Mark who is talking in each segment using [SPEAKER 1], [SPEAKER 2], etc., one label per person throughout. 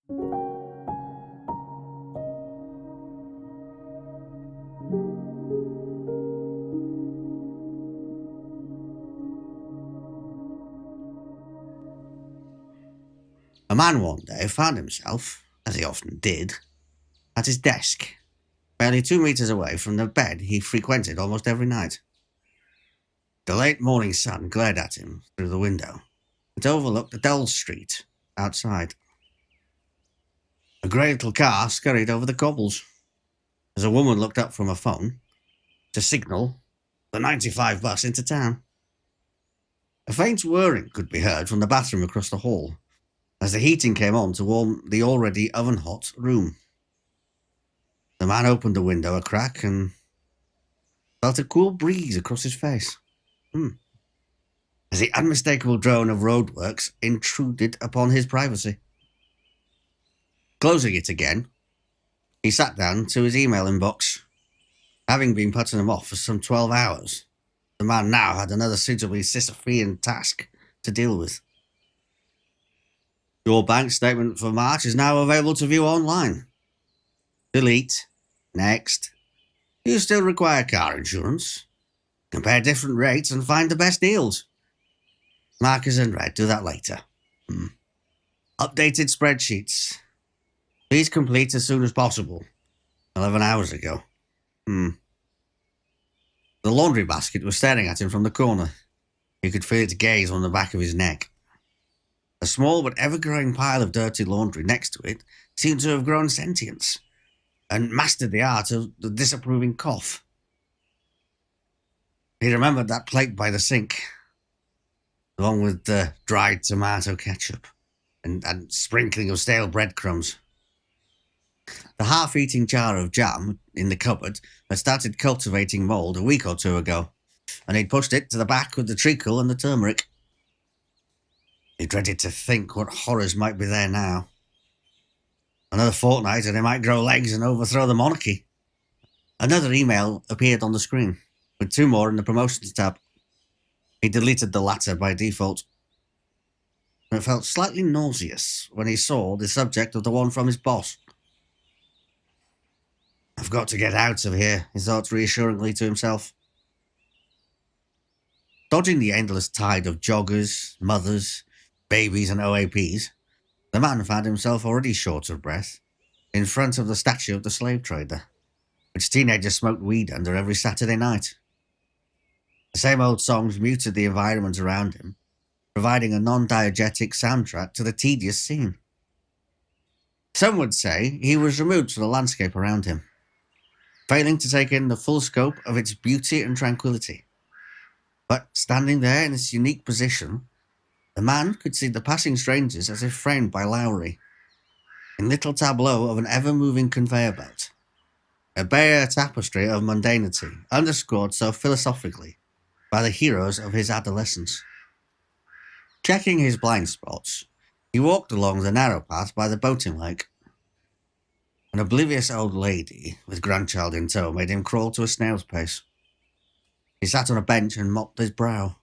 [SPEAKER 1] A man one day found himself, as he often did, at his desk, barely 2 meters away from the bed he frequented almost every night. The late morning sun glared at him through the window. It overlooked the dull street outside. A grey little car scurried over the cobbles as a woman looked up from her phone to signal the 95 bus into town. A faint whirring could be heard from the bathroom across the hall as the heating came on to warm the already oven-hot room. The man opened the window a crack and felt a cool breeze across his face. As the unmistakable drone of roadworks intruded upon his privacy. Closing it again, he sat down to his email inbox. Having been putting them off for some 12 hours, the man now had another suitably Sisyphean task to deal with. Your bank statement for March is now available to view online. Delete. Next. You still require car insurance? Compare different rates and find the best deals. Mark as in red. Do that later. Updated spreadsheets. Please complete as soon as possible. 11 hours ago. The laundry basket was staring at him from the corner. He could feel its gaze on the back of his neck. A small but ever-growing pile of dirty laundry next to it seemed to have grown sentience and mastered the art of the disapproving cough. He remembered that plate by the sink, along with the dried tomato ketchup and sprinkling of stale breadcrumbs. The half-eating jar of jam in the cupboard had started cultivating mould a week or two ago, and he'd pushed it to the back with the treacle and the turmeric. He dreaded to think what horrors might be there now. Another fortnight and he might grow legs and overthrow the monarchy. Another email appeared on the screen, with 2 more in the promotions tab. He deleted the latter by default. It felt slightly nauseous when he saw the subject of the one from his boss. I've got to get out of here, he thought reassuringly to himself. Dodging the endless tide of joggers, mothers, babies and OAPs, the man found himself already short of breath in front of the statue of the slave trader, which teenagers smoked weed under every Saturday night. The same old songs muted the environment around him, providing a non-diegetic soundtrack to the tedious scene. Some would say he was removed from the landscape around him, failing to take in the full scope of its beauty and tranquility. But standing there in its unique position, the man could see the passing strangers as if framed by Lowry, in little tableau of an ever-moving conveyor belt, a bare tapestry of mundanity, underscored so philosophically by the heroes of his adolescence. Checking his blind spots, he walked along the narrow path by the boating lake. An oblivious old lady with grandchild in tow made him crawl to a snail's pace. He sat on a bench and mopped his brow.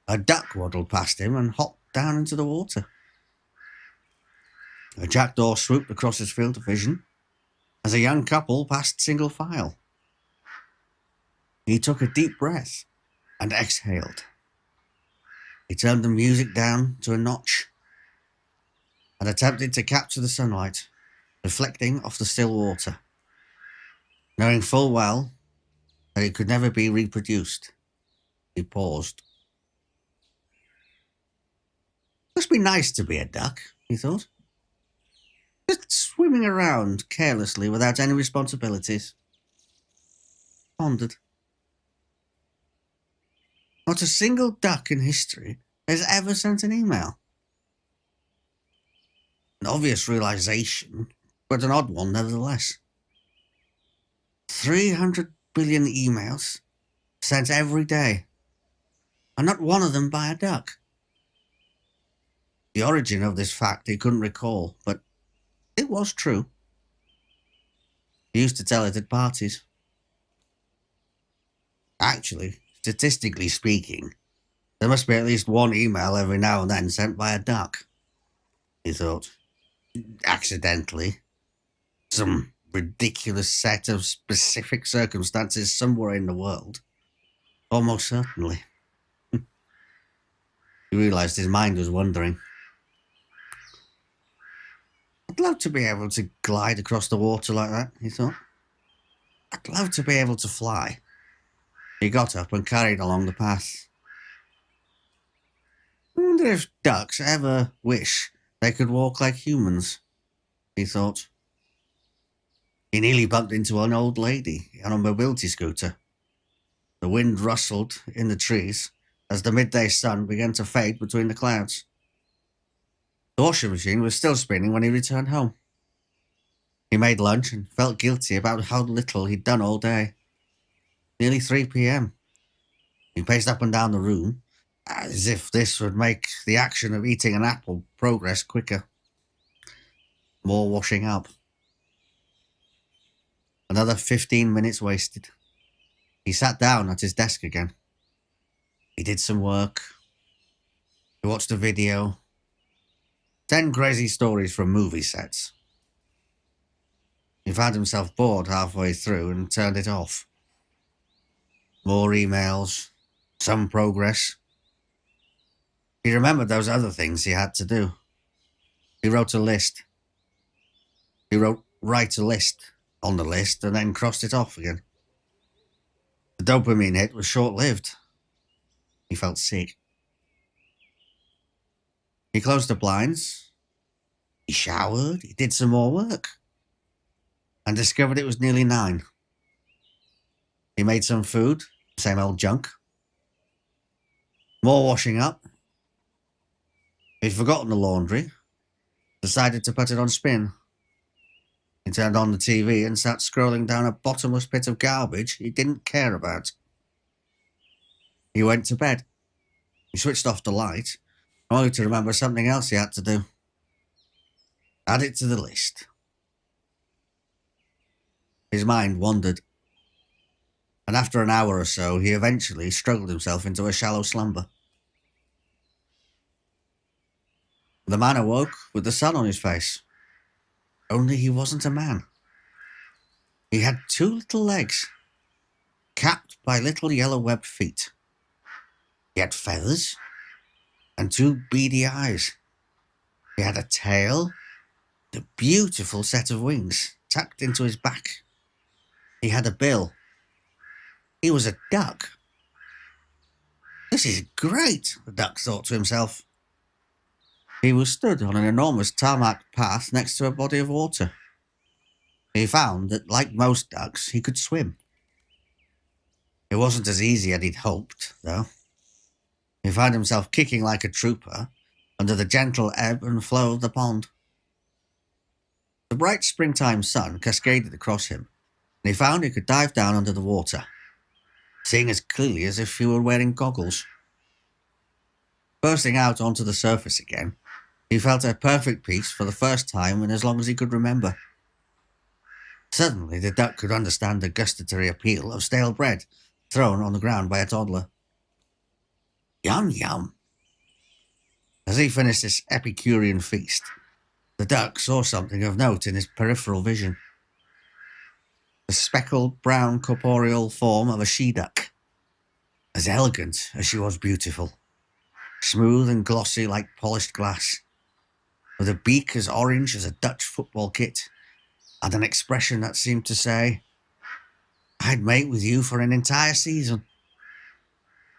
[SPEAKER 1] A duck waddled past him and hopped down into the water. A jackdaw swooped across his field of vision as a young couple passed single file. He took a deep breath and exhaled. He turned the music down to a notch and attempted to capture the sunlight reflecting off the still water, knowing full well that it could never be reproduced. He paused. Must be nice to be a duck, he thought. Just swimming around carelessly without any responsibilities. Pondered. Not a single duck in history has ever sent an email. An obvious realization, but an odd one nevertheless. 300 billion emails sent every day, and not one of them by a duck. The origin of this fact he couldn't recall, but it was true. He used to tell it at parties. Actually, statistically speaking, there must be at least one email every now and then sent by a duck, he thought. accidentally, some ridiculous set of specific circumstances somewhere in the world. Almost certainly. He realised his mind was wandering. I'd love to be able to glide across the water like that, he thought. I'd love to be able to fly. He got up and carried along the path. I wonder if ducks ever wish they could walk like humans, he thought. He nearly bumped into an old lady on a mobility scooter. The wind rustled in the trees as the midday sun began to fade between the clouds. The washing machine was still spinning when he returned home. He made lunch and felt guilty about how little he'd done all day. Nearly 3 p.m. He paced up and down the room, as if this would make the action of eating an apple progress quicker. More washing up. Another 15 minutes wasted. He sat down at his desk again. He did some work. He watched a video. 10 crazy stories from movie sets. He found himself bored halfway through and turned it off. More emails. Some progress. He remembered those other things he had to do. He wrote a list. He wrote write a list on the list and then crossed it off again. The dopamine hit was short-lived. He felt sick. He closed the blinds. He showered. He did some more work. And discovered it was nearly 9. He made some food. Same old junk. More washing up. He'd forgotten the laundry. Decided to put it on spin. He turned on the TV and sat scrolling down a bottomless pit of garbage he didn't care about. He went to bed. He switched off the light, only to remember something else he had to do. Add it to the list. His mind wandered. And after an hour or so, he eventually struggled himself into a shallow slumber. The man awoke with the sun on his face. Only he wasn't a man. He had 2 little legs, capped by little yellow webbed feet. He had feathers and 2 beady eyes. He had a tail and a beautiful set of wings tucked into his back. He had a bill. He was a duck. This is great, the duck thought to himself. He was stood on an enormous tarmac path next to a body of water. He found that, like most ducks, he could swim. It wasn't as easy as he'd hoped, though. He found himself kicking like a trooper under the gentle ebb and flow of the pond. The bright springtime sun cascaded across him, and he found he could dive down under the water, seeing as clearly as if he were wearing goggles. Bursting out onto the surface again, he felt at perfect peace for the first time in as long as he could remember. Suddenly, the duck could understand the gustatory appeal of stale bread thrown on the ground by a toddler. Yum, yum. As he finished this Epicurean feast, the duck saw something of note in his peripheral vision. The speckled brown corporeal form of a she-duck, as elegant as she was beautiful, smooth and glossy like polished glass, with a beak as orange as a Dutch football kit, and an expression that seemed to say, I'd mate with you for an entire season.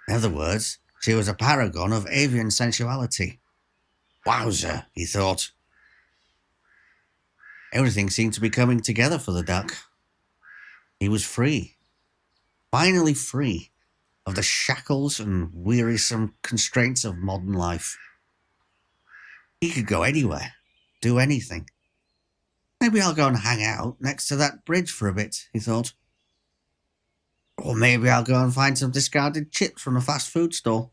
[SPEAKER 1] In other words, she was a paragon of avian sensuality. Wowzer, he thought. Everything seemed to be coming together for the duck. He was free, finally free of the shackles and wearisome constraints of modern life. He could go anywhere, do anything. Maybe I'll go and hang out next to that bridge for a bit, he thought. Or maybe I'll go and find some discarded chips from a fast food stall.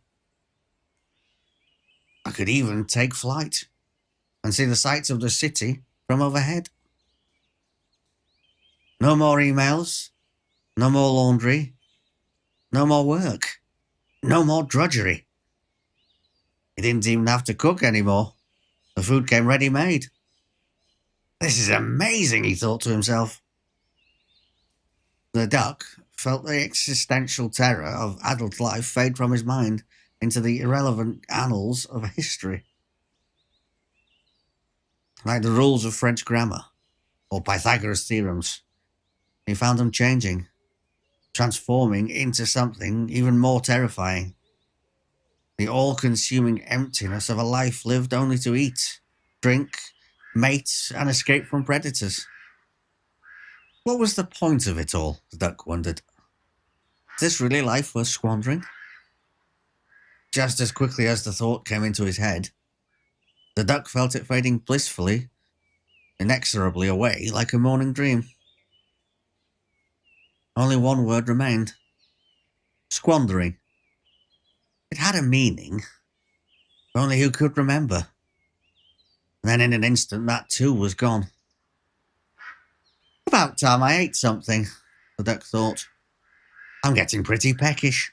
[SPEAKER 1] I could even take flight and see the sights of the city from overhead. No more emails, no more laundry, no more work, no more drudgery. He didn't even have to cook anymore. The food came ready-made. This is amazing, he thought to himself. The duck felt the existential terror of adult life fade from his mind into the irrelevant annals of history. Like the rules of French grammar or Pythagoras' theorems, he found them changing, transforming into something even more terrifying. The all-consuming emptiness of a life lived only to eat, drink, mate, and escape from predators. What was the point of it all, the duck wondered. Is this really life worth squandering? Just as quickly as the thought came into his head, the duck felt it fading blissfully, inexorably away like a morning dream. Only one word remained. Squandering. It had a meaning. Only who could remember? And then in an instant, that too was gone. About time I ate something, the duck thought. I'm getting pretty peckish.